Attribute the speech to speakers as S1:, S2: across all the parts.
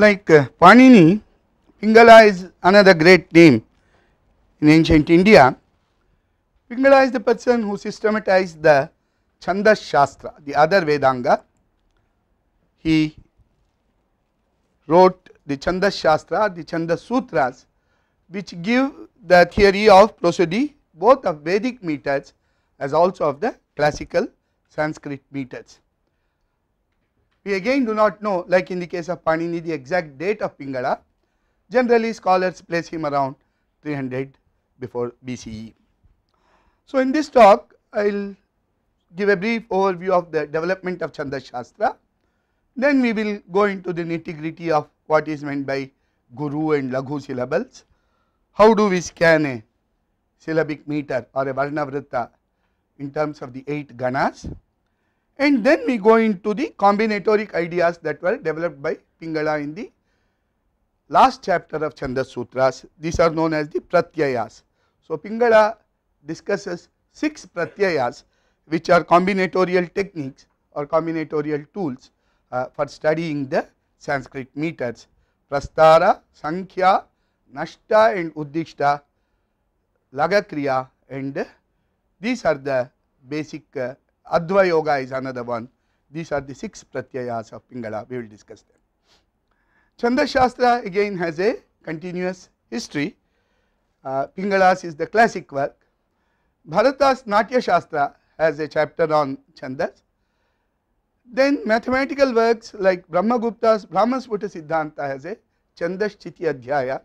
S1: like Panini, Pingala is another great name in ancient India. Pingala is the person who systematized the Chandas Shastra, the other Vedanga. He wrote the Chandas Shastra, the Chandas Sutras, which give the theory of prosody both of Vedic meters as also of the classical Sanskrit meters. We again do not know, like in the case of Panini, the exact date of Pingala. Generally scholars place him around 300 before BCE. So in this talk I will give a brief overview of the development of Chandas Shastra, then we will go into the nitty-gritty of what is meant by Guru and Laghu syllables, how do we scan a syllabic meter or a Varna Vritta in terms of the 8 ganas, and then we go into the combinatoric ideas that were developed by Pingala in the last chapter of Chandas Sutras. These are known as the Pratyayas. So Pingala discusses 6 Pratyayas which are combinatorial techniques or combinatorial tools for studying the Sanskrit meters: Prastara, Sankhya, Nashta and Uddishta, Lagakriya, and these are the basic Adva Yoga is another one. These are the 6 Pratyayas of Pingala, we will discuss them. Chandas Shastra again has a continuous history. Pingala's is the classic work. Bharata's Natya Shastra has a chapter on Chandas. Then mathematical works like Brahmagupta's Brahmasputa Siddhanta has a Chandas Chiti Adhyaya.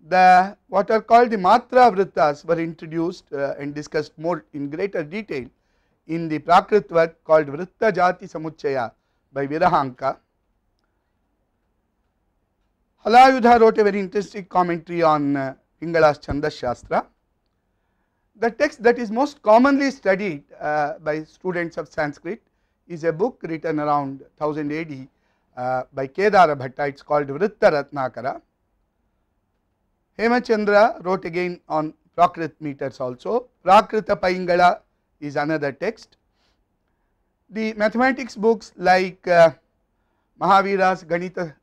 S1: The what are called the Matra Vrittas were introduced and discussed more in greater detail in the Prakrit work called Vritta Jati Samuchaya by Virahanka. Halayudha wrote a very interesting commentary on Pingala's Chandas Shastra. The text that is most commonly studied by students of Sanskrit is a book written around 1000 AD by Kedara Bhatta. It is called Vritta Ratnakara. Hemachandra wrote again on Prakrit meters also. Prakrita Pingala is another text. The mathematics books like Mahavira's Ganita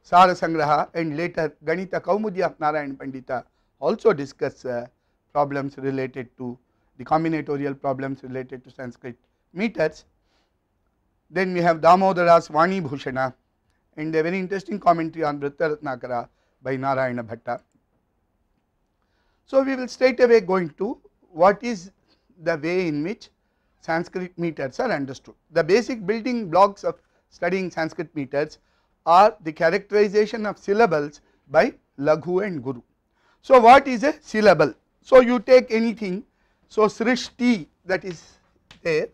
S1: Sarasangraha and later Ganita Kaumudi of Narayan Pandita also discuss problems related to the combinatorial problems related to Sanskrit meters. Then we have Damodara's Vani Bhushana and a very interesting commentary on Vritta Ratnakara by Narayana Bhatta. So we will straight away go into what is the way in which Sanskrit meters are understood. The basic building blocks of studying Sanskrit meters are the characterization of syllables by Laghu and Guru. So what is a syllable? So you take anything, so Srishti that is there,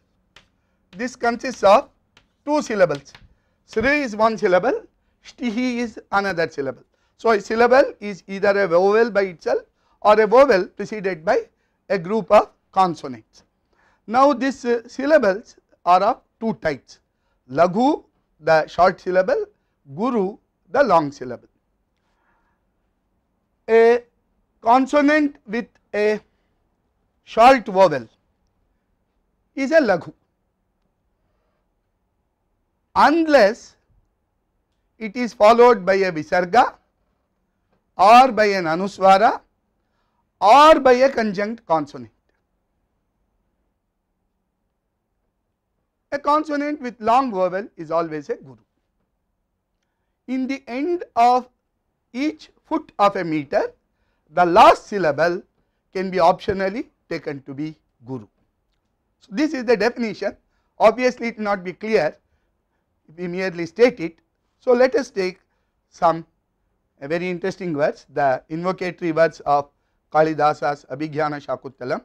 S1: this consists of 2 syllables. Sri is 1 syllable, Shtihi is another syllable. So a syllable is either a vowel by itself or a vowel preceded by a group of consonants. Now these syllables are of 2 types: Laghu, the short syllable, Guru, the long syllable. A consonant with a short vowel is a Laghu, unless it is followed by a Visarga or by an Anuswara or by a conjunct consonant. A consonant with long vowel is always a Guru. In the end of each foot of a meter, the last syllable can be optionally taken to be Guru. So this is the definition. Obviously it will not be clear if we merely state it. So let us take some very interesting words, the invocatory words of Kalidasa's Abhigyana Shakuntalam.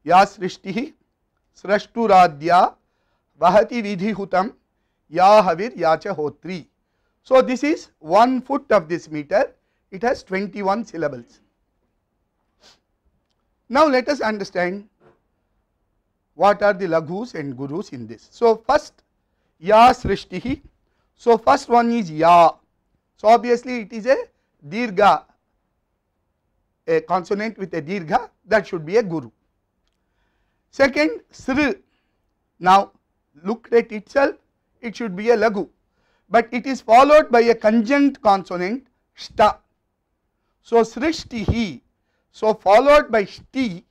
S1: Ya Srishtihi Srashturadya Vahati Vidhihutam Ya Havir Yacha Hotri. So this is 1 foot of this meter, it has 21 syllables. Now let us understand what are the Laghus and Gurus in this. So first Ya Srishtihi, so first one is Ya, so obviously it is a Dirgha, a consonant with a Dirgha, that should be a Guru. Second Sri, now look at itself, it should be a Laghu, but it is followed by a conjunct consonant sta. So srishtihi, so followed by shti,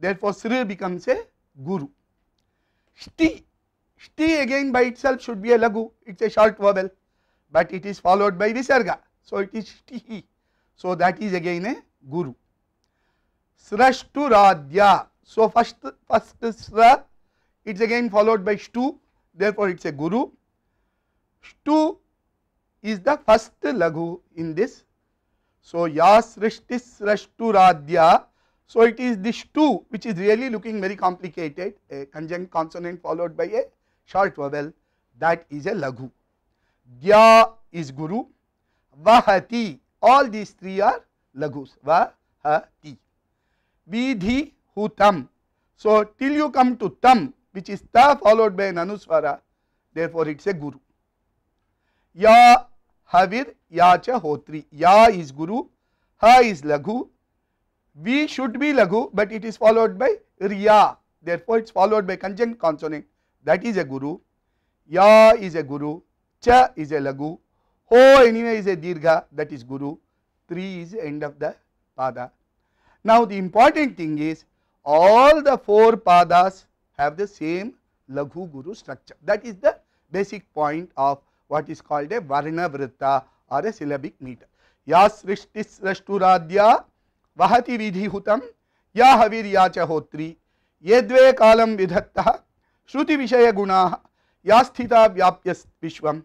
S1: therefore sri becomes a guru. Shti, shti again by itself should be a lagu, it is a short vowel, but it is followed by visarga, so it is shtihi, so that is again a guru. Srashturadya, so first sra, it is again followed by shtu, therefore it is a guru. Shtu is the first lagu in this. So ya srishtis srashturadya, so it is this shtu which is really looking very complicated, a conjunct consonant followed by a short vowel, that is a lagu. Dya is guru. Vahati, all these three are lagus. Vahati. Vidhi hutam, so till you come to tam, which is ta followed by an anuswara, therefore it is a guru. Ya havir yacha hotri, ya is guru, ha is lagu, v should be lagu, but it is followed by riya, therefore it is followed by conjunct consonant, that is a guru. Ya is a guru, cha is a lagu, ho anyway is a dirgha, that is guru, 3 is the end of the pada. Now the important thing is all the 4 padas have the same lagu guru structure, that is the basic point of what is called a varna vritta or a syllabic meter. Ya srishtis srashturadya, vahati vidhi hutam, ya havir yacha hotri, yedve kalam vidhatta, shruti vishaya gunaha, ya sthita vyapyas vishvam,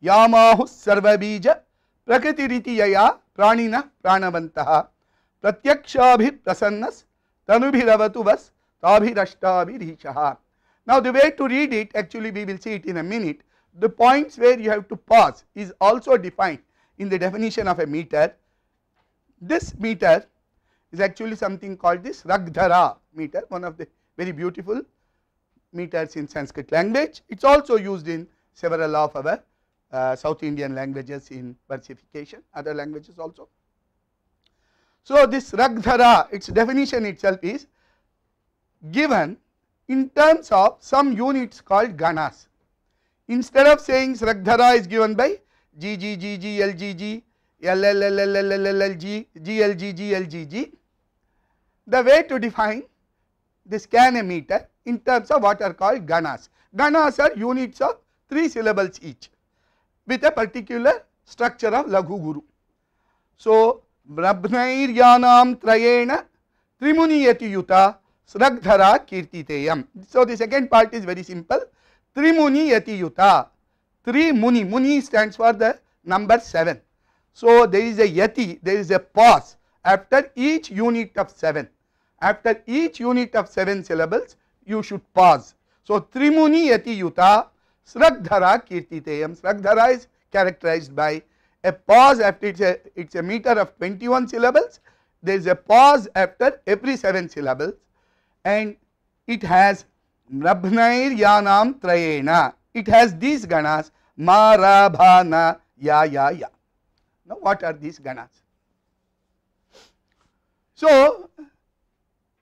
S1: ya mahus sarva bija, prakriti riti yaya pranina pranavantaha, pratyakshabhir prasannas, tanubhiravatu vas, tabhirashtabhirishaha. Now the way to read it, actually we will see it in a minute. The points where you have to pause is also defined in the definition of a meter. This meter is actually something called this Ragdhara meter, one of the very beautiful meters in Sanskrit language. It is also used in several of our South Indian languages in versification, other languages also. So this Ragdhara, its definition itself is given in terms of some units called ganas. Instead of saying Sragdhara is given by G, G, G, G, L, G, G, L, L, L, L, L, L, L, L, G, G, L, G, G, L, G, G, the way to define this can meter in terms of what are called ganas. Ganas are units of 3 syllables each with a particular structure of lagu guru. So brabhnair yanam trayena trimuni yuta sragdhara kirtiteyam. So the second part is very simple. Trimuni yati-yuta, 3 muni, muni stands for the number 7. So there is a yati, there is a pause after each unit of 7. After each unit of 7 syllables, you should pause. So Trimuni yati-yuta, sragdhara kirtiteyam. Sragdhara is characterized by a pause after it's a meter of 21 syllables. There is a pause after every 7 syllables, and it has Brabhnair yanam trayena. It has these ganas ma, ra, bha, na, ya, ya, ya. Now what are these ganas? So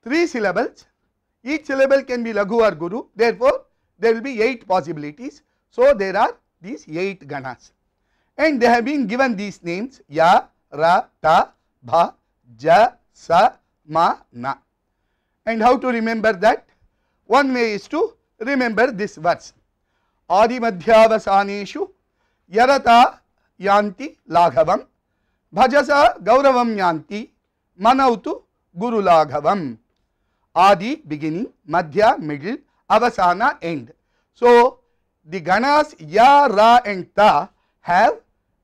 S1: 3 syllables, each syllable can be lagu or guru, therefore there will be 8 possibilities. So there are these 8 ganas, and they have been given these names ya, ra, ta, bha, ja, sa, ma, na. And how to remember that? One way is to remember this verse. Adi madhyavasaneshu yarata yanti laghavam bhajasa gauravam yanti manautu guru laghavam. Adi beginning, madhya middle, avasana end. So the ganas ya, ra and ta have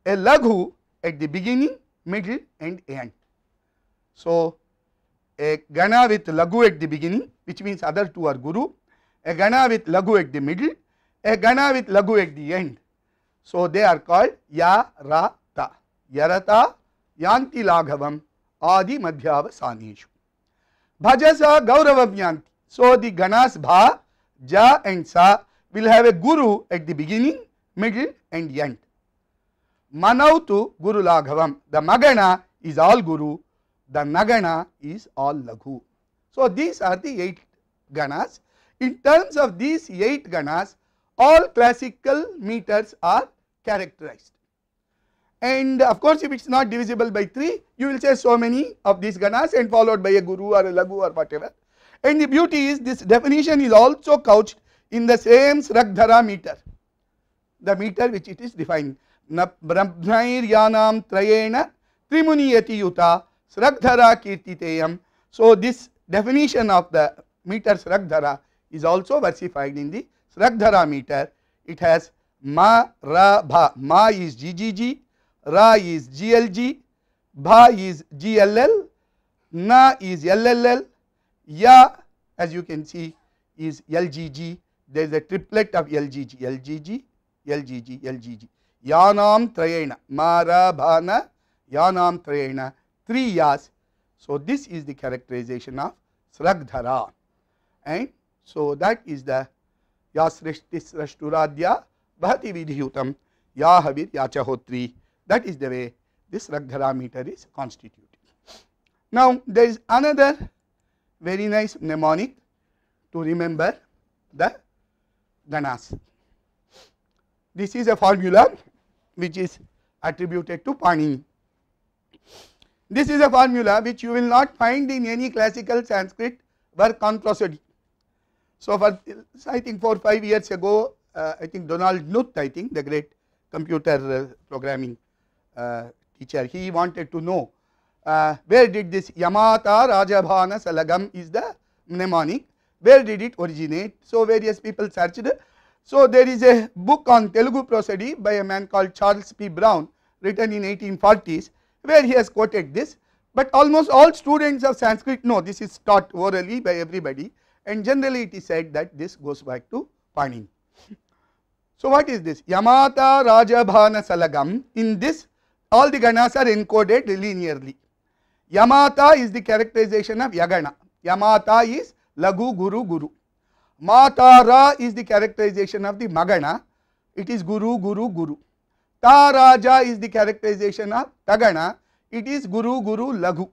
S1: a laghu at the beginning, middle and end. So a gana with lagu at the beginning, which means other 2 are guru, a gana with lagu at the middle, a gana with lagu at the end. So they are called ya, ra, ta. Yarata yanti laghavam adi madhyavasaneshu. Bhajasa gauravam yanti. So the ganas bha, ja and sa will have a guru at the beginning, middle and end. Manautu guru laghavam. The magana is all guru, the nagana is all laghu. So these are the 8 ganas. In terms of these 8 ganas, all classical meters are characterized. And of course, if it is not divisible by 3, you will say so many of these ganas and followed by a guru or a lagu or whatever. And the beauty is this definition is also couched in the same Sragdhara meter, the meter which it is defined. Brahmair yanam trayena trimuniyati yuta Sragdhara kirtiteyam. So this definition of the meter Sragdhara is also versified in the Sragdhara meter. It has ma, ra, bha. Ma is GGG, ra is GLG, bha is GLL, na is LLL, ya as you can see is LGG. There is a triplet of LGG, LGG, LGG, LGG. Yanam trayena, ma, ra, bha, na, yanam trayena, 3 yas. So this is the characterization of Sragdhara, and so that is the ya srishtis rashturadya bhati vidhyutam ya havir ya chahotri. That is the way this Sragdhara meter is constituted. Now there is another very nice mnemonic to remember the ganas. This is a formula which is attributed to Panini. This is a formula which you will not find in any classical Sanskrit work on prosody. So for I think 4 or 5 years ago, I think Donald Knuth, I think the great computer programming teacher, he wanted to know where did this Yamata Rajabhana Salagam is the mnemonic, where did it originate. So various people searched. So there is a book on Telugu prosody by a man called Charles P. Brown, written in 1840s, where he has quoted this, but almost all students of Sanskrit know this is taught orally by everybody, and generally it is said that this goes back to Panini. So what is this? Yamata Rajabhana Salagam. In this all the ganas are encoded linearly. Yamata is the characterization of Yagana. Yamata is Lagu Guru Guru. Matara is the characterization of the Magana. It is Guru Guru Guru. Ta Raja is the characterization of Tagana. It is Guru Guru Lagu.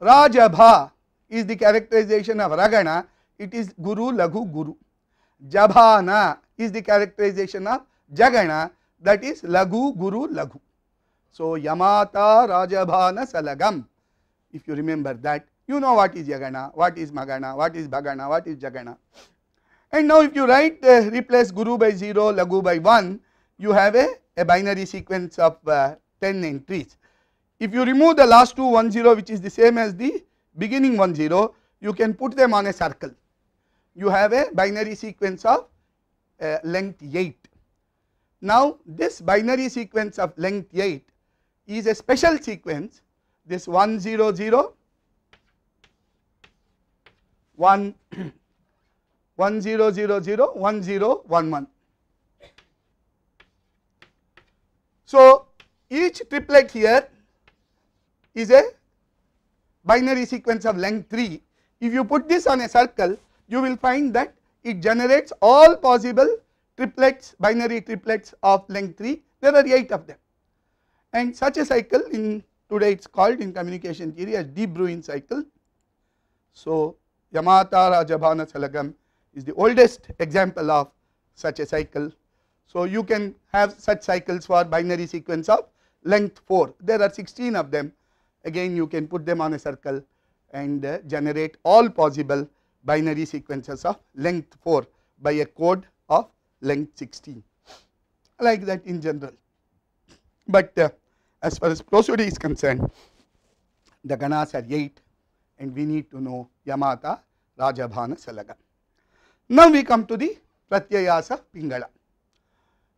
S1: Rajabha is the characterization of Ragana. It is Guru Lagu Guru. Jabhana is the characterization of Jagana, that is Lagu Guru Lagu. So Yamata Rajabhana Salagam. If you remember that, you know what is Yagana, what is Magana, what is Bhagana, what is Jagana. And now if you write replace Guru by 0, Lagu by 1, you have a binary sequence of 10 entries. If you remove the last two 1 0, which is the same as the beginning 1 0, you can put them on a circle. You have a binary sequence of length 8. Now this binary sequence of length 8 is a special sequence. This 1 0 0, 1 1 0 0 0, 1 0 1 1. So each triplet here is a binary sequence of length 3. If you put this on a circle, you will find that it generates all possible triplets, binary triplets of length 3. There are 8 of them, and such a cycle in today it is called in communication theory as De Bruijn cycle. So Yamata Rajabhana Salagam is the oldest example of such a cycle. So you can have such cycles for binary sequence of length 4. There are 16 of them. Again you can put them on a circle and generate all possible binary sequences of length 4 by a code of length 16, like that in general. But as far as prosody is concerned, the ganas are 8 and we need to know Yamata Rajabhana Salagam. Now we come to the pratyayas of Pingala.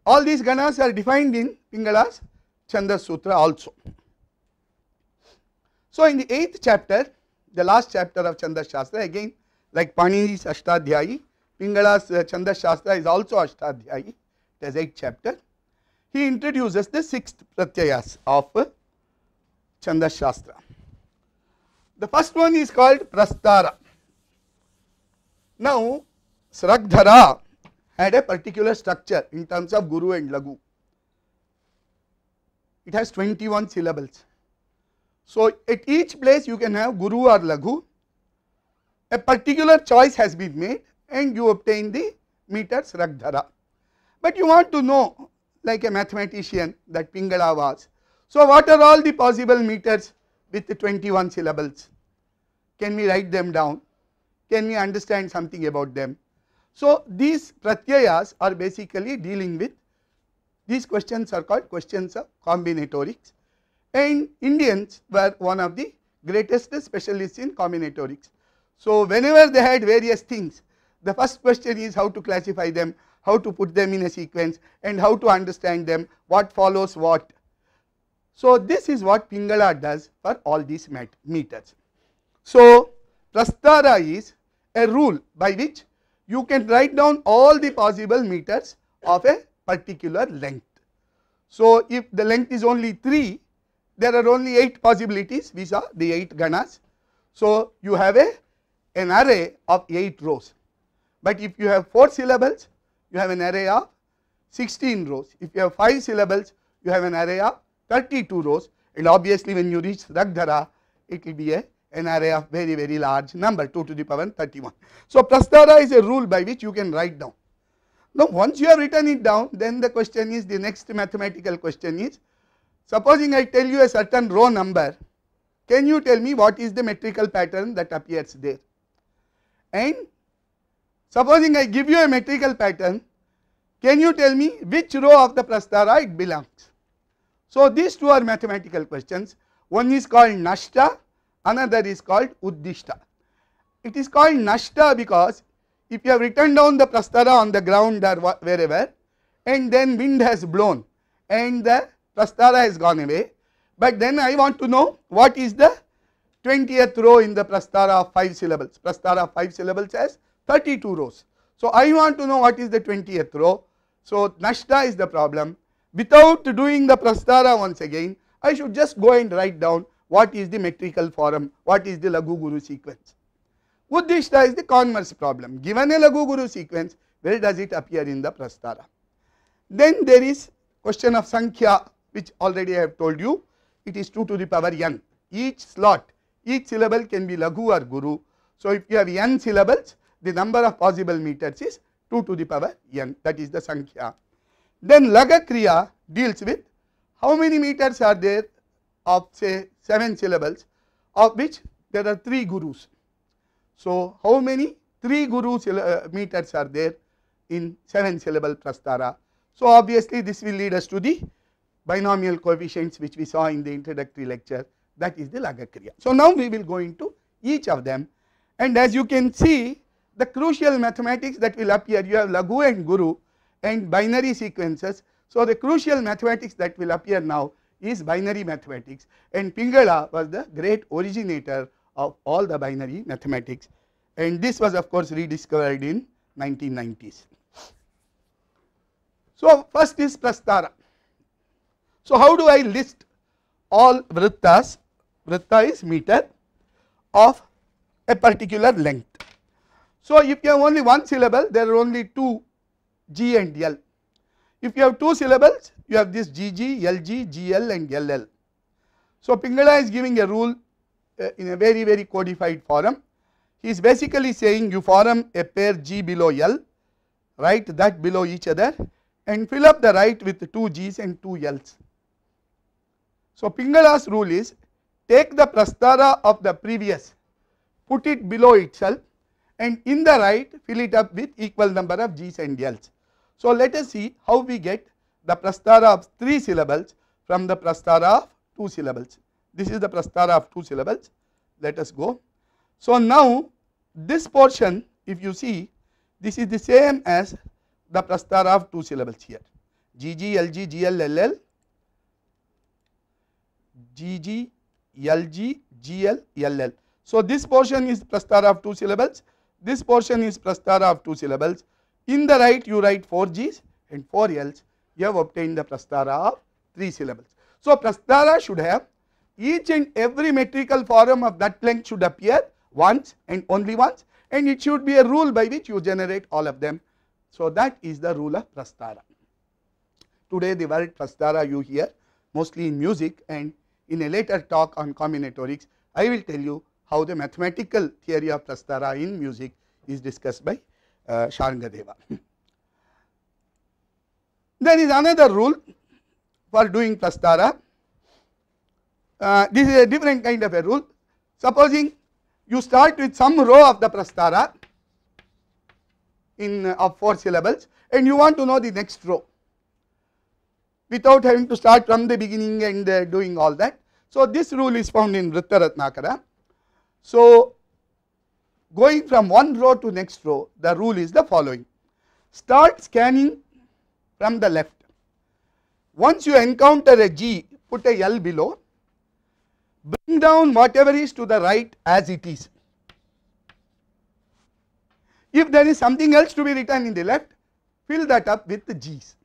S1: All these ganas are defined in Pingala's Chandas Sutra also. So in the 8th chapter, the last chapter of Chandas Shastra, again like Panini's Ashtadhyayi, Pingala's Chandas Shastra is also Ashtadhyayi, it has 8 chapters. He introduces the 6th pratyayas of Chandas Shastra. The first one is called Prastara. Now Sragdhara had a particular structure in terms of Guru and Lagu. It has 21 syllables. So at each place you can have Guru or Lagu. A particular choice has been made and you obtain the meter Sragdhara. But you want to know like a mathematician that Pingala was. So, what are all the possible meters with the 21 syllables? Can we write them down? Can we understand something about them? So, these pratyayas are basically dealing with, these questions are called questions of combinatorics, and Indians were one of the greatest specialists in combinatorics. So, whenever they had various things, the first question is how to classify them, how to put them in a sequence, and how to understand them, what follows what. So, this is what Pingala does for all these meters. So, Prastara is a rule by which you can write down all the possible meters of a particular length. So, if the length is only 3, there are only 8 possibilities, we saw the 8 ganas. So, you have an array of 8 rows, but if you have 4 syllables, you have an array of 16 rows. If you have 5 syllables, you have an array of 32 rows, and obviously when you reach Ragdhara, it will be an array of very, very large number, 2 to the power 31. So, Prastara is a rule by which you can write down. Now, once you have written it down, then the question is, the next mathematical question is, supposing I tell you a certain row number, can you tell me what is the metrical pattern that appears there? And supposing I give you a metrical pattern, can you tell me which row of the Prastara it belongs? So, these two are mathematical questions. One is called Nashta, another is called Uddishta. It is called Nashta because if you have written down the Prastara on the ground or wherever, and then wind has blown and the Prastara has gone away, but then I want to know what is the 20th row in the Prastara of 5 syllables. Prastara of 5 syllables has 32 rows. So, I want to know what is the 20th row. So, Nashta is the problem. Without doing the Prastara once again, I should just go and write down what is the metrical form, what is the Laghu Guru sequence. Uddishta is the converse problem. Given a Laghu Guru sequence, where does it appear in the Prastara? Then there is question of Sankhya, which already I have told you, it is 2 to the power n. Each slot, each syllable can be Laghu or Guru. So, if you have n syllables, the number of possible meters is 2 to the power n, that is the Sankhya. Then Laga Kriya deals with how many meters are there of say 7 syllables, of which there are 3 Gurus. So, how many 3 Guru meters are there in 7 syllable Prastara? So, obviously this will lead us to the binomial coefficients which we saw in the introductory lecture, that is the Laga Kriya. So, now we will go into each of them, and as you can see, the crucial mathematics that will appear, you have Laghu and Guru and binary sequences. So, the crucial mathematics that will appear now is binary mathematics, and Pingala was the great originator of all the binary mathematics, and this was of course rediscovered in 1990s. So, first is Prastara. So, how do I list all vrittas? Vritta is meter of a particular length. So, if you have only one syllable, there are only 2 G and L. If you have 2 syllables, you have this GG, LG, GL and LL. So, Pingala is giving a rule in a very, very codified form. He is basically saying you form a pair G below L, write that below each other and fill up the right with 2 G's and 2 L's. So, Pingala's rule is take the Prastara of the previous, put it below itself, and in the right fill it up with equal number of G's and L's. So, let us see how we get the Prastara of 3 syllables from the Prastara of 2 syllables. This is the Prastara of 2 syllables. Let us go. So, now this portion, if you see, this is the same as the Prastara of 2 syllables here, GG, LG, GL, LL, GG, LG, GL, LL. So, this portion is Prastara of 2 syllables, this portion is Prastara of 2 syllables. In the right you write 4 G's and 4 L's, you have obtained the Prastara of 3 syllables. So, Prastara should have each and every metrical form of that length should appear once and only once, and it should be a rule by which you generate all of them. So, that is the rule of Prastara. Today the word Prastara you hear mostly in music, and in a later talk on combinatorics I will tell you how the mathematical theory of Prastara in music is discussed by Sharangadeva. There is another rule for doing Prastara. This is a different kind of a rule. Supposing you start with some row of the Prastara of 4 syllables and you want to know the next row without having to start from the beginning and doing all that. So, this rule is found in Vrittaratnakara. So, going from one row to next row, the rule is the following. Start scanning from the left. Once you encounter a G, put a L below, bring down whatever is to the right as it is. If there is something else to be written in the left, fill that up with the G's.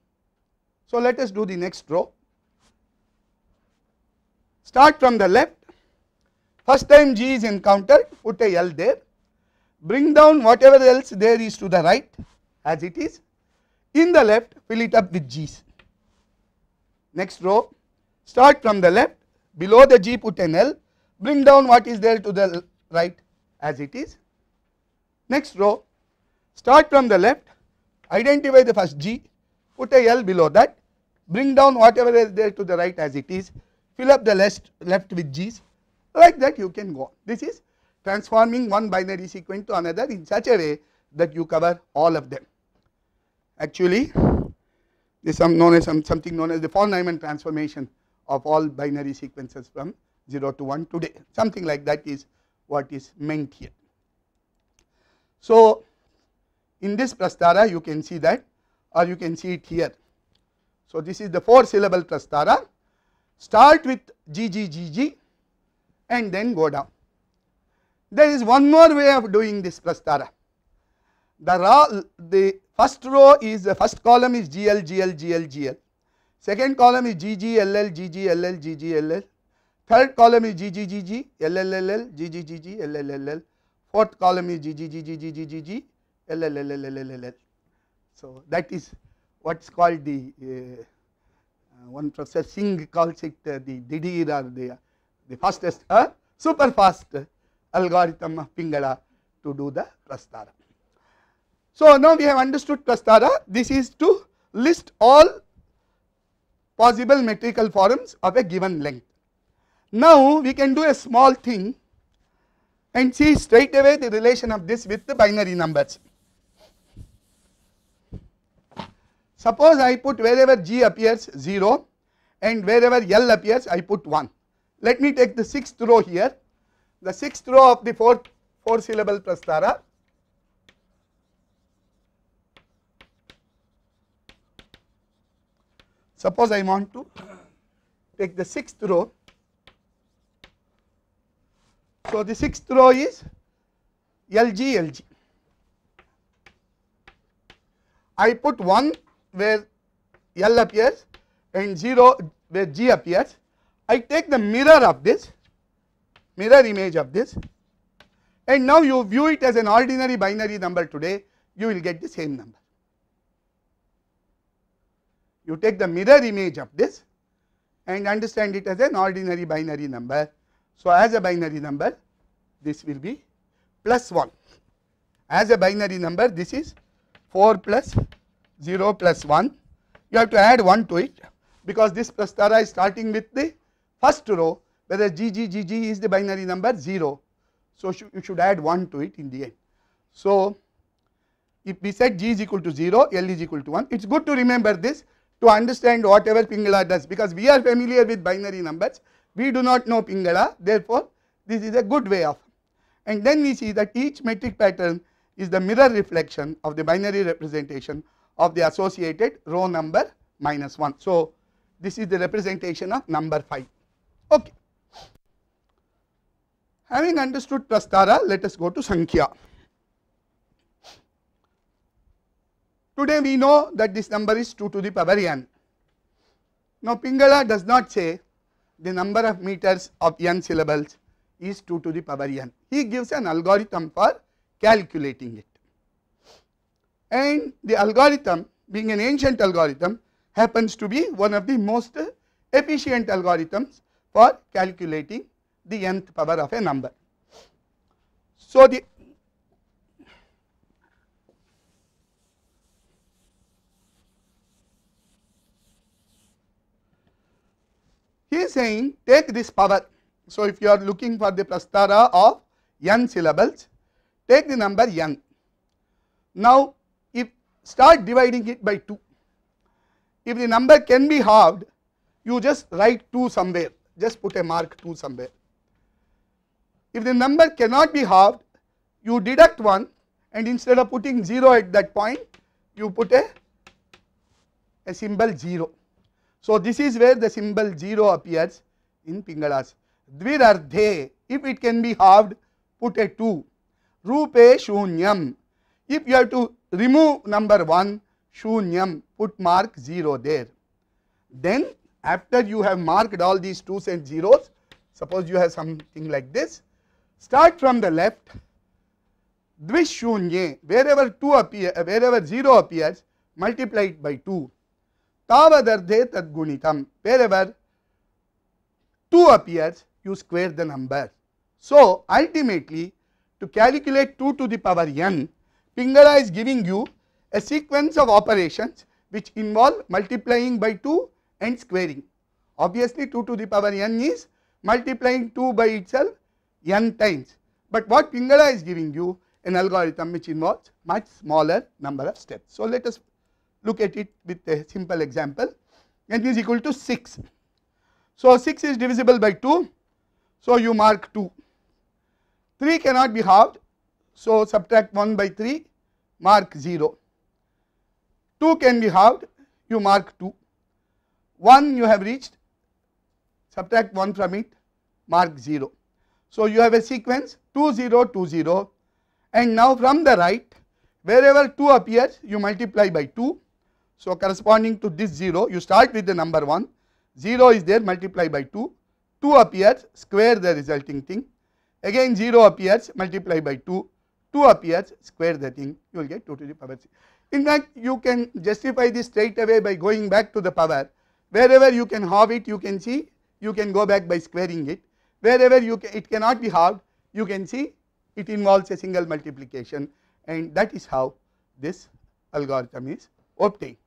S1: So, let us do the next row. Start from the left, first time G is encountered, put a L there, bring down whatever else there is to the right as it is, in the left fill it up with G's. Next row, start from the left, below the G put an L, bring down what is there to the right as it is. Next row, start from the left, identify the first G, put a L below that, bring down whatever is there to the right as it is, fill up the left with G's, like that you can go on. This is transforming one binary sequence to another in such a way that you cover all of them. Actually, this is something known as the von Neumann transformation of all binary sequences from 0 to 1 today. Something like that is what is meant here. So, in this Prastara you can see that, or you can see it here. So, this is the 4 syllable Prastara. Start with GGGG and then go down. There is one more way of doing this Prastara. The first row is, the first column is GL, GL, GL, GL. Second column is GG, LL, GG, LL, GG, LL. Third column is GG, GG, LL, LL, GG, GG, LL, LL. Fourth column is GG, GG, GG, GG, LL, LL, LL. So, that is what is called the, one Professor Singh calls it the Didir, or the fastest, super fast algorithm of Pingala to do the Prastara. So, now we have understood Prastara. This is to list all possible metrical forms of a given length. Now, we can do a small thing and see straight away the relation of this with the binary numbers. Suppose I put wherever G appears 0 and wherever L appears I put 1. Let me take the 6th row here, the 6th row of the 4 syllable Prastara. Suppose I want to take the 6th row. So, the 6th row is LG, LG. I put 1 where L appears and 0 where G appears. I take the mirror of this, mirror image of this, and now you view it as an ordinary binary number today, you will get the same number. You take the mirror image of this and understand it as an ordinary binary number. So, as a binary number this will be plus 1. As a binary number this is 4 plus 0 plus 1. You have to add 1 to it because this Prastara is starting with the first row, whether GG is the binary number 0. So, you should add 1 to it in the end. So, if we said G is equal to 0, L is equal to 1, it is good to remember this to understand whatever Pingala does, because we are familiar with binary numbers, we do not know Pingala, therefore, this is a good way of. And then we see that each metric pattern is the mirror reflection of the binary representation of the associated row number minus 1. So, this is the representation of number 5. Okay. Having understood Prastara, let us go to Sankhya. Today we know that this number is 2 to the power n. Now, Pingala does not say the number of meters of n syllables is 2 to the power n. He gives an algorithm for calculating it. And the algorithm, being an ancient algorithm, happens to be one of the most efficient algorithms for calculating the nth power of a number. So, He is saying take this power. So, if you are looking for the prastara of n syllables, take the number n. Now, if start dividing it by 2. If the number can be halved, you just write 2 somewhere, just put a mark 2 somewhere. If the number cannot be halved, you deduct 1 and instead of putting 0 at that point, you put a symbol 0. So, this is where the symbol 0 appears in Pingalas. Dvirardhe, if it can be halved, put a 2. Rupe shunyam, if you have to remove number 1, shunyam, put mark 0 there. Then after you have marked all these 2s and 0s, suppose you have something like this, start from the left, dvishunye, wherever 2 appear, wherever 0 appears, multiply it by 2. Tavadardhe tadgunitam, wherever 2 appears, you square the number. So, ultimately, to calculate 2 to the power n, Pingala is giving you a sequence of operations which involve multiplying by 2 and squaring. Obviously, 2 to the power n is multiplying 2 by itself n times, but what Pingala is giving you an algorithm which involves much smaller number of steps. So, let us look at it with a simple example. N is equal to 6. So, 6 is divisible by 2. So, you mark 2. 3 cannot be halved. So, subtract 1 by 3, mark 0. 2 can be halved, you mark 2. 1 you have reached, subtract 1 from it, mark 0. So, you have a sequence 2 0 2 0, and now from the right, wherever 2 appears, you multiply by 2. So, corresponding to this 0, you start with the number 1, 0 is there, multiply by 2, 2 appears, square the resulting thing, again 0 appears, multiply by 2, 2 appears, square the thing, you will get 2 to the power 6. In fact, you can justify this straight away by going back to the power. Wherever you can halve it, you can see, you can go back by squaring it. Wherever it cannot be halved, you can see it involves a single multiplication, and that is how this algorithm is obtained.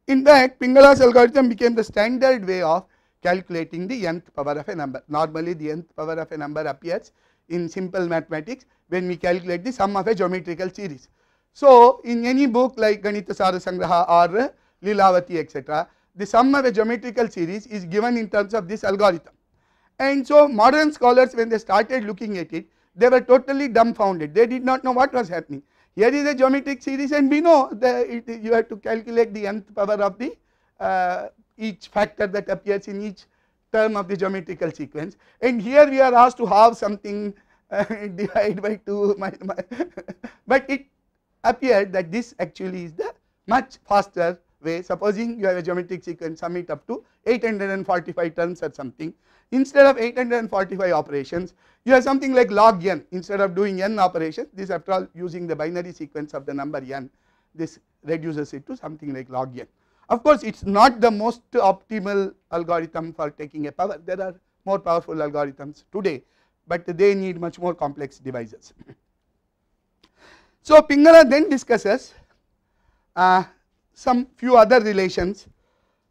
S1: In fact, Pingala's algorithm became the standard way of calculating the nth power of a number. Normally, the nth power of a number appears in simple mathematics when we calculate the sum of a geometrical series. So, in any book like Ganita Sara Sangraha or Lilavati etc., the sum of a geometrical series is given in terms of this algorithm. And so, modern scholars, when they started looking at it, they were totally dumbfounded. They did not know what was happening. Here is a geometric series, and we know that you have to calculate the nth power of the each factor that appears in each term of the geometrical sequence. And here we are asked to halve something, divide by 2, but it appeared that this actually is the much faster way. Supposing you have a geometric sequence, sum it up to 845 terms or something. Instead of 845 operations, you have something like log n. Instead of doing n operations, this after all using the binary sequence of the number n, this reduces it to something like log n. Of course, it is not the most optimal algorithm for taking a power. There are more powerful algorithms today, but they need much more complex devices. So, Pingala then discusses some few other relations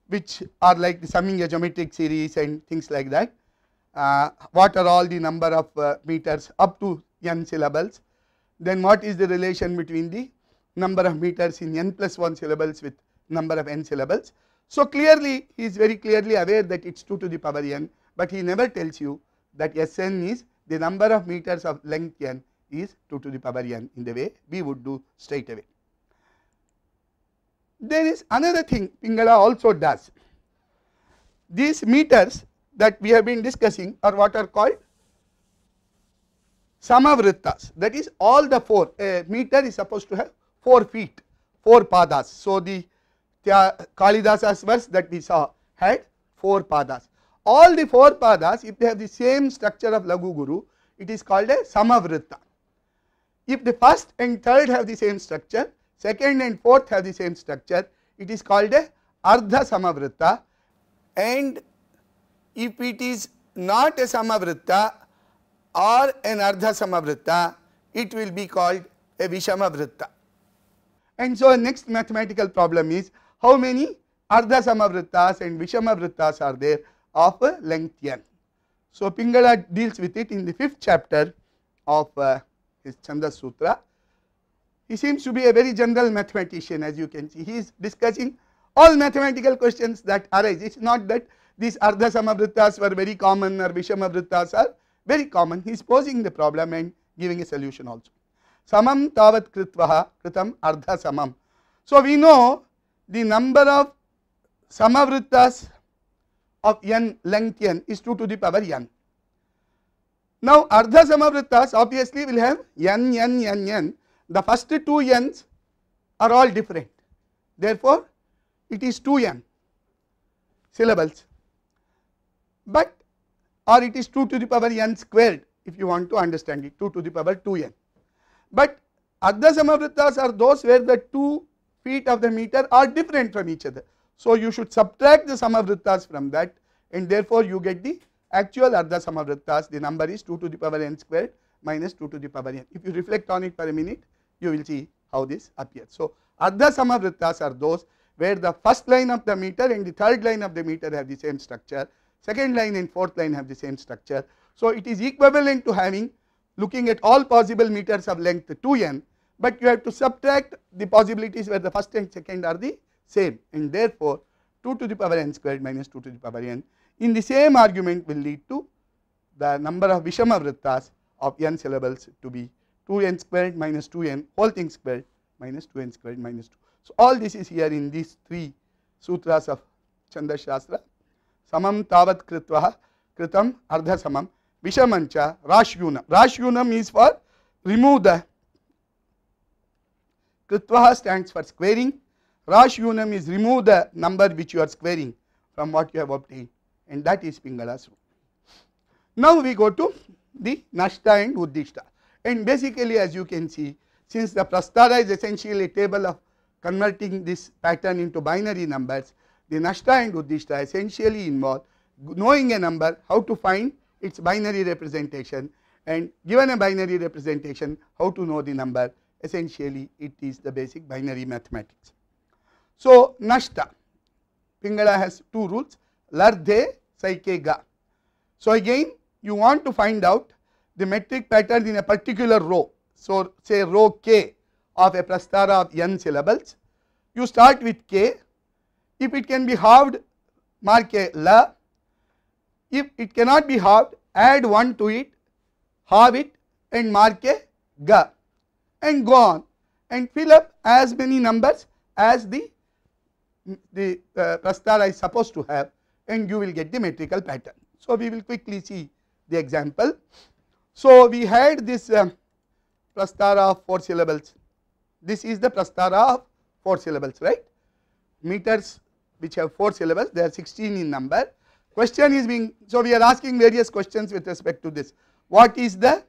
S1: which are like summing a geometric series and things like that. What are all the number of meters up to n syllables? Then what is the relation between the number of meters in n plus 1 syllables with number of n syllables? So, clearly he is very clearly aware that it is 2 to the power n, but he never tells you that Sn is the number of meters of length n is 2 to the power n in the way we would do straight away. There is another thing Pingala also does. These meters that we have been discussing are what are called samavrittas, that is all the 4. A meter is supposed to have 4 feet, 4 padas. So, the Kalidasa's verse that we saw had 4 padas. All the 4 padas, if they have the same structure of Lagu Guru, it is called a samavritta. If the first and third have the same structure, second and fourth have the same structure, it is called a ardha samavritta, and if it is not a samavritta or an ardha samavritta, it will be called a vishamavritta. And so, next mathematical problem is how many ardha samavrittas and vishamavrittas are there of length n. So, Pingala deals with it in the 5th chapter of his Chandas Sutra. He seems to be a very general mathematician, as you can see. He is discussing all mathematical questions that arise. It is not that these Ardha Samavrittas were very common or Vishamavrittas are very common. He is posing the problem and giving a solution also. Samam tavat kritvaha kritam ardha samam. So, we know the number of Samavrittas of n, length n, is 2 to the power n. Now, Ardha Samavrittas obviously will have n, n, n, n. The first 2 n's are all different. Therefore, it is 2n syllables, but or it is 2 to the power n squared if you want to understand it, 2 to the power 2n. But Ardha Samavrittas are those where the 2 feet of the meter are different from each other. So, you should subtract the Samavrittas from that, and therefore, you get the actual Ardha Samavrittas. The number is 2 to the power n squared minus 2 to the power n. If you reflect on it for a minute, you will see how this appears. So, Ardha Samavrittas are those where the first line of the meter and the third line of the meter have the same structure, second line and fourth line have the same structure. So, it is equivalent to having, looking at all possible meters of length 2n, but you have to subtract the possibilities where the first and second are the same, and therefore, 2 to the power n squared minus 2 to the power n in the same argument will lead to the number of Vishamavrittas of n syllables to be 2n squared minus 2n whole thing squared minus 2n squared minus 2. So, all this is here in these 3 sutras of Chanda Shastra. Samam tavat kritvaha kritam ardha samam vishamancha rashyunam. Rashyunam is for remove the, kritvaha stands for squaring, rashyunam is remove the number which you are squaring from what you have obtained, and that is Pingala's rule. Now, we go to the Nashta and Uddishta, and basically as you can see, since the Prastara is essentially a table of converting this pattern into binary numbers, the Nashta and Uddishta essentially involve knowing a number, how to find its binary representation, and given a binary representation, how to know the number. Essentially, it is the basic binary mathematics. So, Nashta, Pingala has 2 rules, Lardhe, Saike, Ga. So, again you want to find out the metric pattern in a particular row. So, say row k of a Prastara of n syllables, you start with k. If it can be halved, mark a la. If it cannot be halved, add 1 to it, halve it and mark a ga, and go on and fill up as many numbers as the Prastara is supposed to have, and you will get the metrical pattern. So, we will quickly see the example. So, we had this Prastara of 4 syllables. This is the Prastara of 4 syllables, right? Meters which have 4 syllables, they are 16 in number. Question is being, so we are asking various questions with respect to this. What is the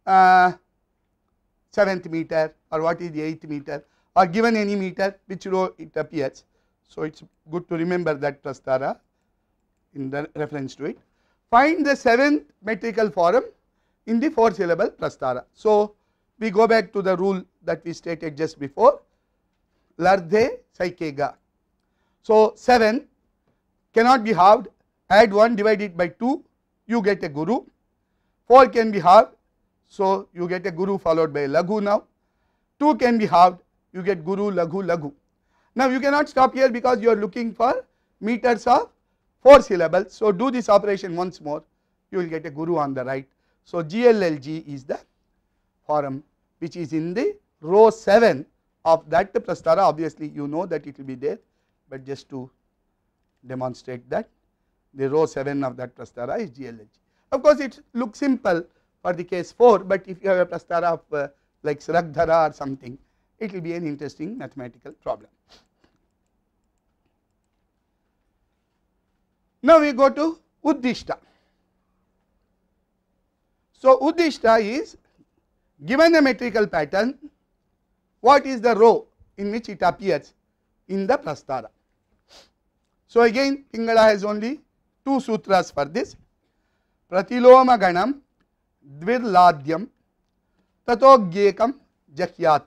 S1: 7th meter, or what is the 8th meter, or given any meter, which row it appears. So, it is good to remember that Prastara in the reference to it. Find the 7th metrical form in the 4 syllable Prastara. So, we go back to the rule that we stated just before, Lardhe Saike Ga. So, 7 cannot be halved, add 1, divide it by 2, you get a Guru. 4 can be halved, so you get a Guru followed by a Laghu now. 2 can be halved, you get Guru, Laghu, Laghu. Now, you cannot stop here because you are looking for meters of 4 syllables. So, do this operation once more, you will get a Guru on the right. So, GLLG is the form which is in the row 7 of that Prastara. Obviously, you know that it will be there, but just to demonstrate that the row 7 of that Prastara is GLLG. Of course, it looks simple for the case 4, but if you have a Prastara of like Sragdhara or something, it will be an interesting mathematical problem. Now, we go to Uddishta. So, Uddishta is given a metrical pattern, what is the row in which it appears in the Prastara. So, again Pingala has only 2 sutras for this. Pratiloma ganam dvirladhyam tatogyekam jahyat.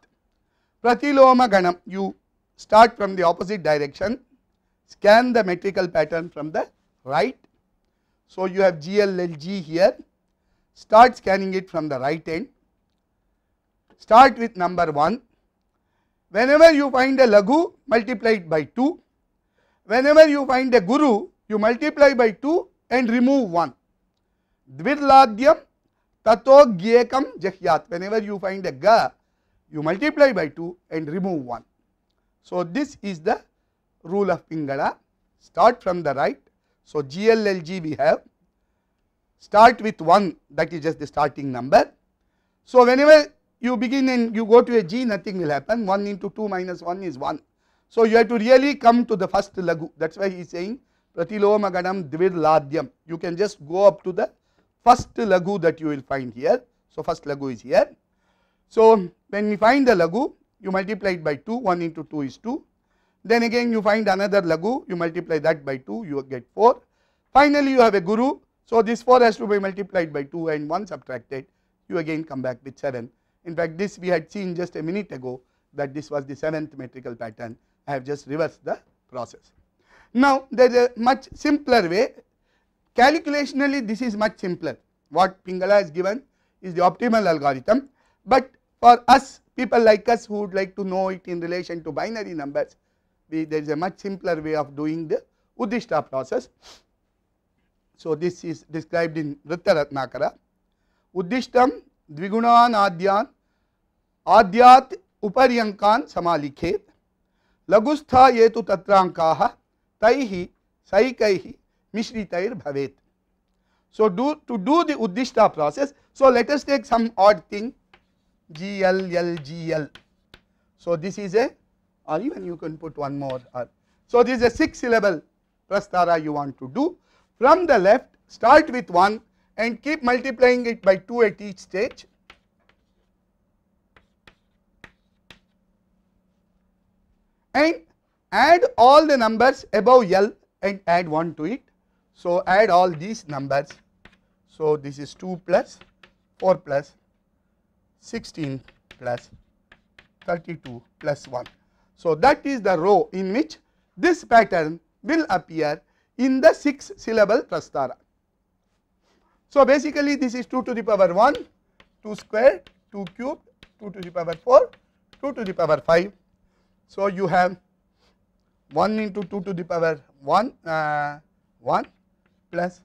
S1: Pratiloma ganam, you start from the opposite direction, scan the metrical pattern from the right, So, you have GLLG here, start scanning it from the right end, start with number 1. Whenever you find a Laghu, multiply it by 2. Whenever you find a Guru, you multiply by 2 and remove 1. Dvirladhyam tato gyekam jahyat. Whenever you find a Ga, you multiply by 2 and remove 1. So, this is the rule of Pingala. Start from the right. So, GLLG we have, start with 1, that is just the starting number. So, whenever you begin and you go to a G, nothing will happen. 1 into 2 minus 1 is 1. So, you have to really come to the first Laghu. That is why he is saying Pratilomaganam Dvirladhyam. You can just go up to the first Laghu that you will find here. So, first Laghu is here. So, when we find the Laghu, you multiply it by 2, 1 into 2 is 2. Then again you find another Laghu, you multiply that by 2, you get 4. Finally, you have a Guru. So, this 4 has to be multiplied by 2 and 1 subtracted, you again come back with 7. In fact, this we had seen just a minute ago that this was the 7th metrical pattern. I have just reversed the process. Now, there is a much simpler way. Calculationally, this is much simpler. What Pingala has given is the optimal algorithm, but for us, people like us who would like to know it in relation to binary numbers, there is a much simpler way of doing the Uddishta process. So, this is described in Vritta Ratnakara. Uddishtam Dvigunan Adyan Adyat Uparyankan Samalikhet Lagustha Yetu Tatrankaha Taihi Saikaihi Mishritair Bhavet. So, to do the Uddishta process, so let us take some odd thing GLLGL. So, this is a, or even you can put one more. So, this is a 6 syllable prastara you want to do. From the left, start with 1 and keep multiplying it by 2 at each stage. And add all the numbers above L and add 1 to it. So, add all these numbers. So, this is 2 plus 4 plus 16 plus 32 plus 1. So, that is the row in which this pattern will appear in the 6 syllable prastara. So, basically this is 2 to the power 1, 2 squared, 2 cubed, 2 to the power 4, 2 to the power 5. So, you have 1 into 2 to the power 1 plus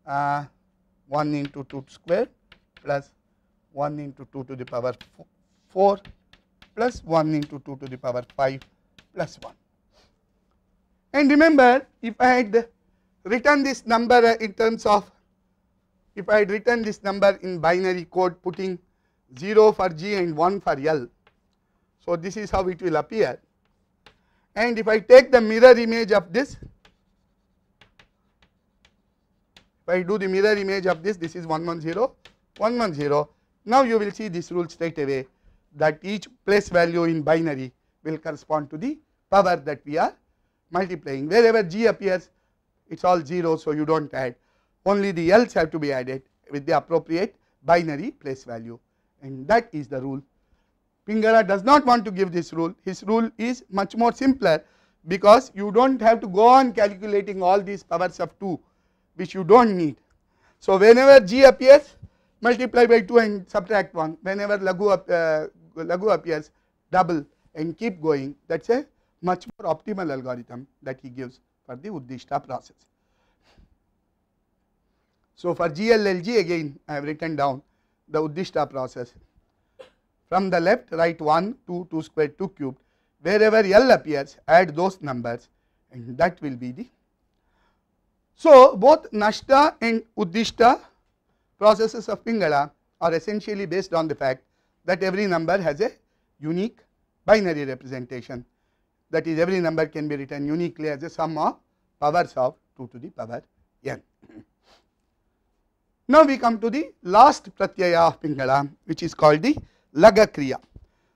S1: 1 into 2 squared plus 1 into 2 to the power 4 plus 1 into 2 to the power 5 plus 1. And remember, if I had written this number in terms of, if I had written this number in binary code putting 0 for G and 1 for L. So, this is how it will appear. And if I take the mirror image of this, if I do the mirror image of this, this is 110, 110. Now, you will see this rule straight away, that each place value in binary will correspond to the power that we are multiplying. Wherever G appears, it is all 0, so you do not add, only the L's have to be added with the appropriate binary place value, and that is the rule. Pingala does not want to give this rule. His rule is much more simpler, because you do not have to go on calculating all these powers of 2 which you do not need. So, whenever G appears, multiply by 2 and subtract 1. Whenever Laghu appears, double and keep going. That is a much more optimal algorithm that he gives for the Uddishta process. So, for GLLG again I have written down the Uddishta process. From the left, write 1, 2, 2 squared, 2 cubed. Wherever L appears, add those numbers, and that will be the. So, both Nashta and Uddishta processes of Pingala are essentially based on the fact that every number has a unique binary representation. That is, every number can be written uniquely as a sum of powers of 2 to the power n. Now, we come to the last pratyaya of Pingala, which is called the Laga Kriya.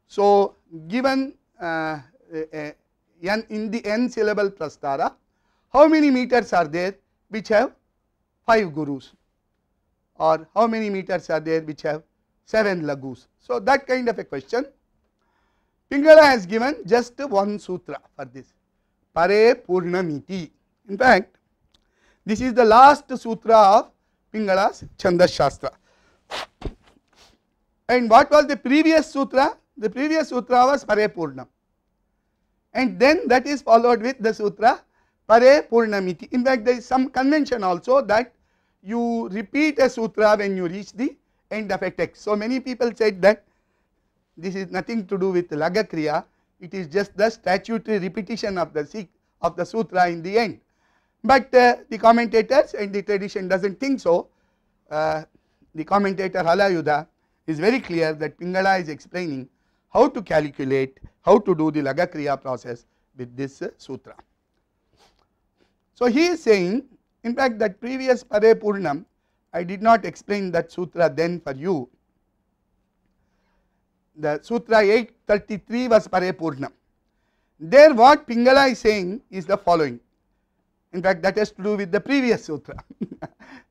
S1: So, given n in the n syllable prastara, how many meters are there which have 5 gurus, or how many meters are there which have 7 laghus? So, that kind of a question. Pingala has given just one sutra for this, Pare Purnamiti. In fact, This is the last sutra of Pingala's Chandas Shastra. And what was the previous sutra? The previous sutra was Parepurnam, and then that is followed with the sutra Parepurnamiti. In fact, there is some convention also that you repeat a sutra when you reach the end of a text. So many people said that this is nothing to do with Laga Kriya, it is just the statutory repetition of the sutra in the end. But the commentators and the tradition does not think so. The commentator Halayudha is very clear that Pingala is explaining how to calculate, how to do the Laga Kriya process with this sutra. So he is saying, in fact, that previous Parepurnam, I did not explain that sutra then for you. The sutra 833 was Parepurnam. There what Pingala is saying is the following. In fact, that has to do with the previous sutra.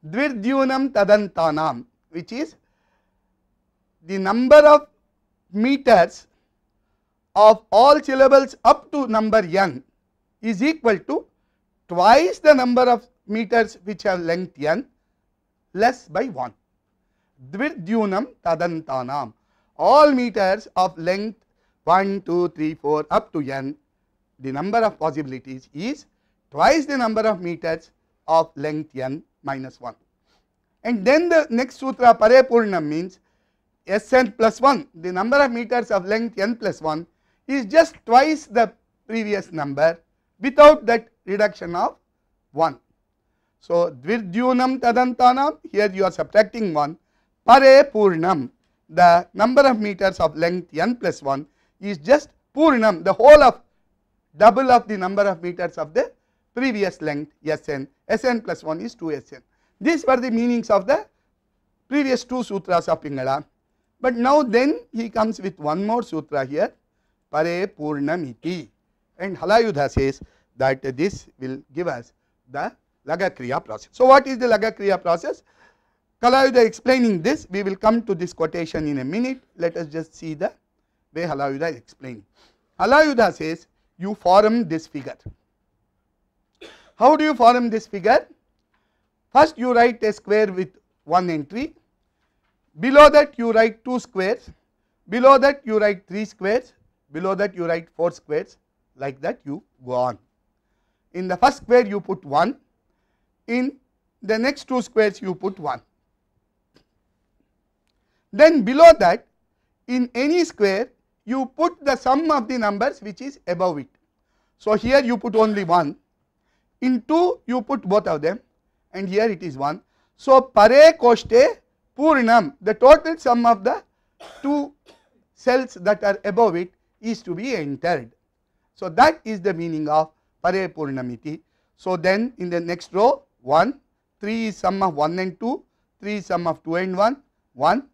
S1: Dvirdyunam tadantanam, which is the number of meters of all syllables up to number n is equal to twice the number of meters which have length n less by 1. Dvirdyunam tadantanam. All meters of length 1, 2, 3, 4 up to n, the number of possibilities is twice the number of meters of length n minus 1. And then the next sutra Parepurnam means Sn plus 1, the number of meters of length n plus 1 is just twice the previous number without that reduction of 1. So, Dvirdyunam tadantanam, here you are subtracting 1, Parepurnam, the number of meters of length n plus 1 is just Purnam, the whole of double of the number of meters of the previous length Sn, Sn plus 1 is 2Sn. These were the meanings of the previous two sutras of Pingala. But now then he comes with one more sutra here, Parepurnamiti, and Halayudha says that this will give us the Laga Kriya process. So what is the Laga Kriya process? Halayudha explaining this, we will come to this quotation in a minute. Let us just see the way Halayudha is explaining. Halayudha says, you form this figure. How do you form this figure? First you write a square with one entry, below that you write 2 squares, below that you write 3 squares, below that you write 4 squares, like that you go on. In the first square you put 1, in the next 2 squares you put 1. Then below that, in any square you put the sum of the numbers which is above it. So here you put only 1, in 2 you put both of them, and here it is 1. So Pare Koshte Purnam, the total sum of the 2 cells that are above it is to be entered. So that is the meaning of Parepurnamiti. So then in the next row 1, 3 is sum of 1 and 2, 3 is sum of 2 and 1, 1,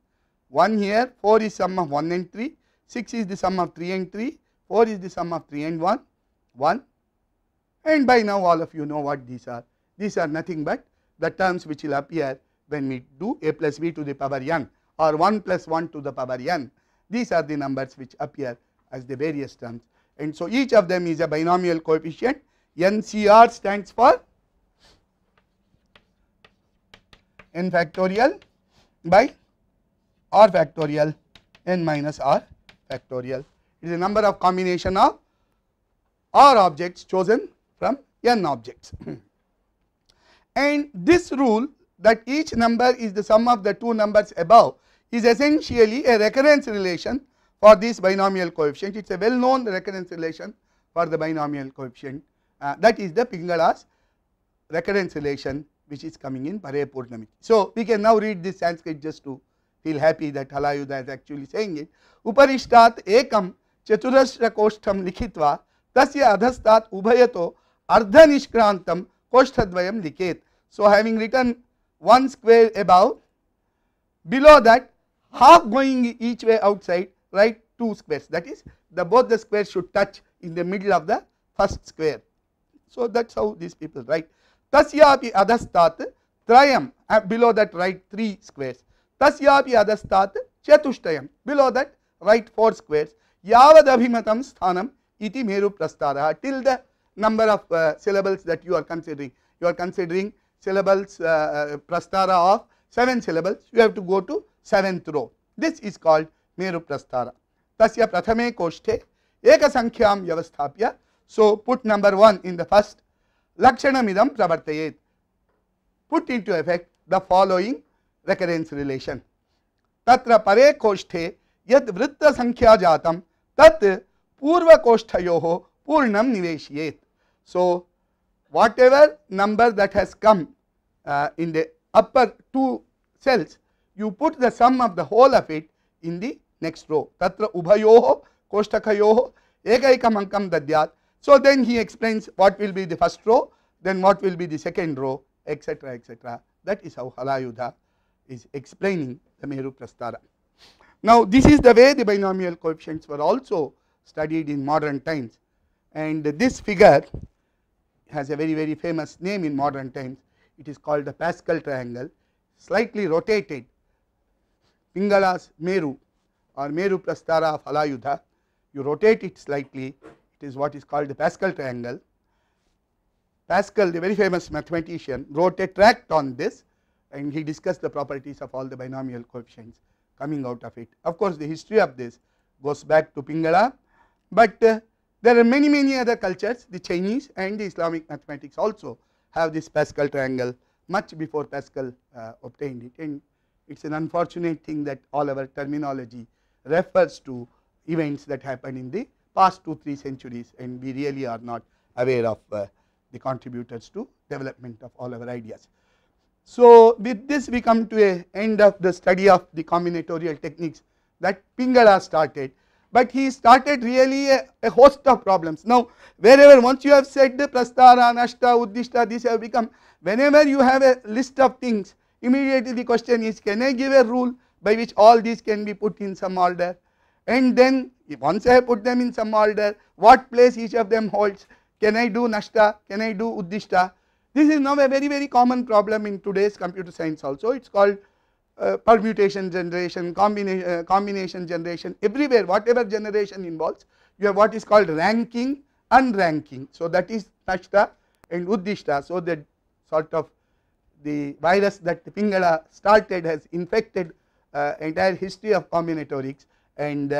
S1: 1 here, 4 is sum of 1 and 3, 6 is the sum of 3 and 3, 4 is the sum of 3 and 1, 1, and by now all of you know what these are. These are nothing but the terms which will appear when we do a plus b to the power n or 1 plus 1 to the power n. These are the numbers which appear as the various terms, and so each of them is a binomial coefficient. NCR stands for n factorial by r factorial n minus r factorial. It is a number of combination of r objects chosen from n objects. And this rule that each number is the sum of the two numbers above is essentially a recurrence relation for this binomial coefficient. It is a well known recurrence relation for the binomial coefficient. That is the Pingala's recurrence relation which is coming in Parepurnamiti. So we can now read this Sanskrit just to feel happy that Halayudha is actually saying it. Uparishtat ekam chaturashra koshtham likhitva tasya adhastat ubhayato ardha nishkrantam koshtadvayam liket. So having written one square above, below that half going each way outside, write 2 squares. That is, both the squares should touch in the middle of the first square. So that is how these people write. Tasyapi adhastat trayam, below that write 3 squares. Tasyapi adhastat chatushtayam, below that write 4 squares. Yavad abhimatam sthanam iti meru prastara, till the number of syllables that you are considering. You are considering syllables prastara of 7 syllables, you have to go to 7th row. This is called Meru Prastara. Tasya prathame koshte eka sankhyaam vyavasthapya. So put number 1 in the first, lakshanamidam pravartayet. Put into effect the following recurrence relation. Tatra pare koshte yad vritta sankhya jatam tat purva koshtayoho purnam niveshiyet. So whatever number that has come in the upper 2 cells, you put the sum of the whole of it in the next row. Tatra ubhayoho koshtakayoho ekaikam ankam dadyat. So then he explains what will be the first row, then what will be the second row, etc., etc. That is how Halayudha is explaining the Meru Prastara. Now this is the way the binomial coefficients were also studied in modern times, and this figure has a very, very famous name in modern times. It is called the Pascal triangle, slightly rotated. Pingala's Meru or Meru Prastara of Halayudha, you rotate it slightly, it is what is called the Pascal triangle. Pascal, the very famous mathematician, wrote a tract on this, and he discussed the properties of all the binomial coefficients coming out of it. Of course, the history of this goes back to Pingala, but there are many, many other cultures. The Chinese and the Islamic mathematics also have this Pascal triangle much before Pascal obtained it, and it is an unfortunate thing that all our terminology refers to events that happened in the past 2-3 centuries, and we really are not aware of the contributors to development of all our ideas. So with this we come to a end of the study of the combinatorial techniques that Pingala started, but he started really a host of problems. Now wherever once you have said the Prastara, Nashta, Uddishta, these have become, whenever you have a list of things, immediately the question is, can I give a rule by which all these can be put in some order, and then once I have put them in some order, what place each of them holds, can I do Nashta, can I do Uddishta. This is now a very, very common problem in today's computer science also. It is called permutation generation, combination generation. Everywhere, whatever generation involves, you have what is called ranking, unranking. So that is Nashta and Uddishta. So that sort of the virus that Pingala started has infected entire history of combinatorics, and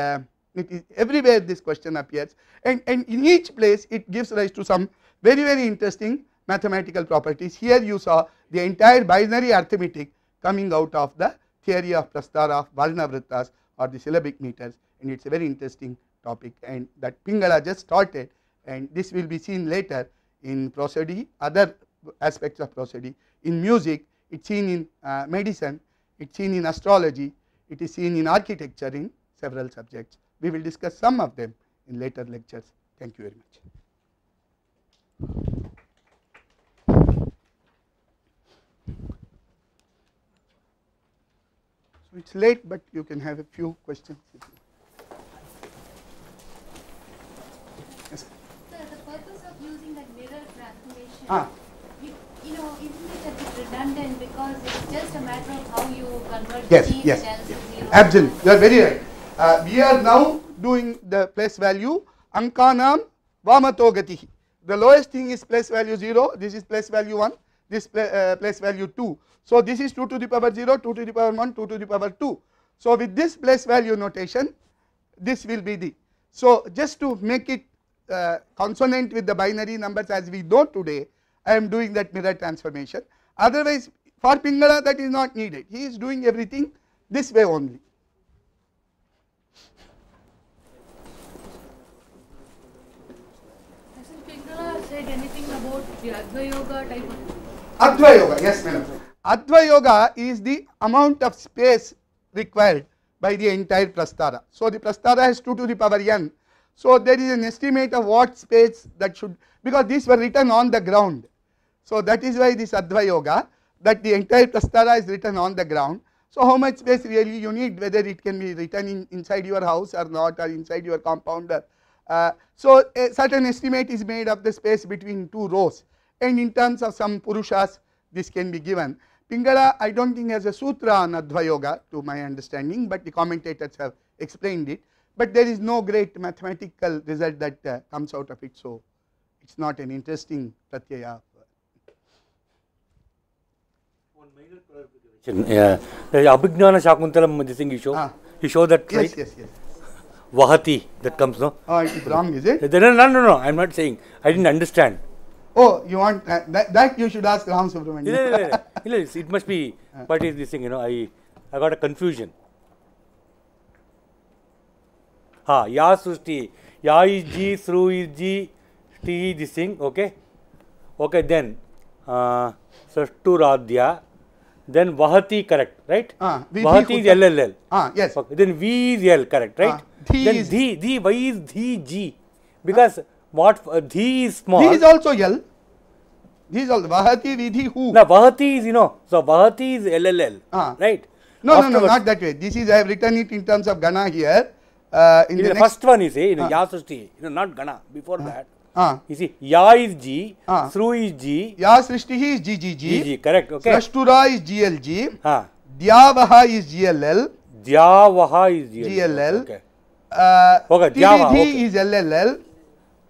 S1: it is everywhere this question appears, and in each place it gives rise to some very, very interesting mathematical properties. Here you saw the entire binary arithmetic coming out of the theory of Prastara of Varna Vrittas or the syllabic meters, and it is a very interesting topic, and that Pingala just started, and this will be seen later in prosody, other aspects of prosody. In music, it is seen in medicine, it is seen in astrology, it is seen in architecture, in several subjects. We will discuss some of them in later lectures. Thank you very much. So it is late, but you can have a few questions. Yes.
S2: Sir, the purpose of using that mirror transformation, you know, isn't it a bit redundant because it's just a matter of how you convert
S1: Yes,
S2: these
S1: yes,
S2: cells
S1: yes.
S2: to zero?
S1: Absolutely, you are very right. We are now doing the place value Ankanam Vamato Gatihi. The lowest thing is place value 0, this is place value 1, this place value 2. So this is 2 to the power 0, 2 to the power 1, 2 to the power 2. So with this place value notation, this will be the. So just to make it consonant with the binary numbers as we know today, I am doing that mirror transformation. Otherwise, for Pingala that is not needed. He is doing everything this way only.
S2: Hasn't Pingala said anything about the Adva Yoga type of?
S1: Adva Yoga, yes madam. Adva Yoga is the amount of space required by the entire Prastara. So the Prastara has 2 to the power n. So there is an estimate of what space that should, because these were written on the ground. So that is why this Adva Yoga, that the entire Prastara is written on the ground. So how much space really you need, whether it can be written inside your house or not, or inside your compounder. So a certain estimate is made of the space between 2 rows, and in terms of some Purushas this can be given. Pingala I do not think has a sutra on Adva Yoga to my understanding, but the commentators have explained it, but there is no great mathematical result that comes out of it. So it is not an interesting pratyaya.
S3: Yeah. The Abhignana Shakuntalam, this thing you show. You show that
S1: Yes,
S3: right?
S1: yes, yes.
S3: Vahati, that comes, no?
S1: Oh, it is wrong, is it?
S3: No, I'm not saying. I didn't understand.
S1: Oh, you want that you should ask Ram Subramanian.
S3: It must be, what is this thing, I got a confusion. Ya Srushti, Ya is G, Sru is G, T is this thing, okay? Okay, then, Srashtu Radhya, then Vahati, correct, right? Vahati is LLL.
S1: Yes.
S3: Okay, then V is L, correct, right? Then Dhi, why is Dhi G? Because what Dhi is small.
S1: Dhi is also L. Dhi is also Vahati, Vidhi, who?
S3: No, Vahati is, so Vahati is LLL, right?
S1: No, not that way. This is, I have written it in terms of Gana here.
S3: In the first one, you say, Ya Srushti, not Gana, before that. You see, Ya is G, Sru is G.
S1: Ya Srishti is GGG.
S3: GG, correct, okay.
S1: Srashtura is GLG. Dyavaha is GLL.
S3: Dyavaha is
S1: GLL.
S3: Okay.
S1: TVD is LLL.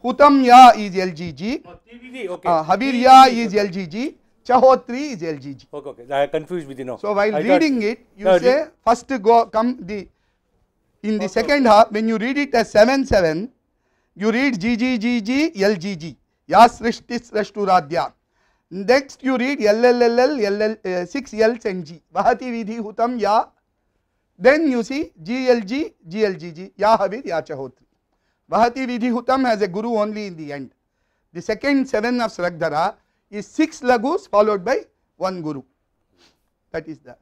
S1: Hutam Ya is LGG.
S3: TVD, okay.
S1: Havirya is LGG. Chahotri is LGG.
S3: Okay, I am confused with
S1: So while reading it, you say first in the second half, when you read it as 7-7, you read GGGG, LGG. Ya Srishti Srashtu Radhya. Next you read LLLL, 6 L's and G. Vahati Vidhi Hutam Ya. Then you see GLG, GLGG. Ya Havir, Ya Chahotri. Vahati Vidhi Hutam has a Guru only in the end. The second 7 of Sragdhara is 6 Lagus followed by 1 Guru. That is the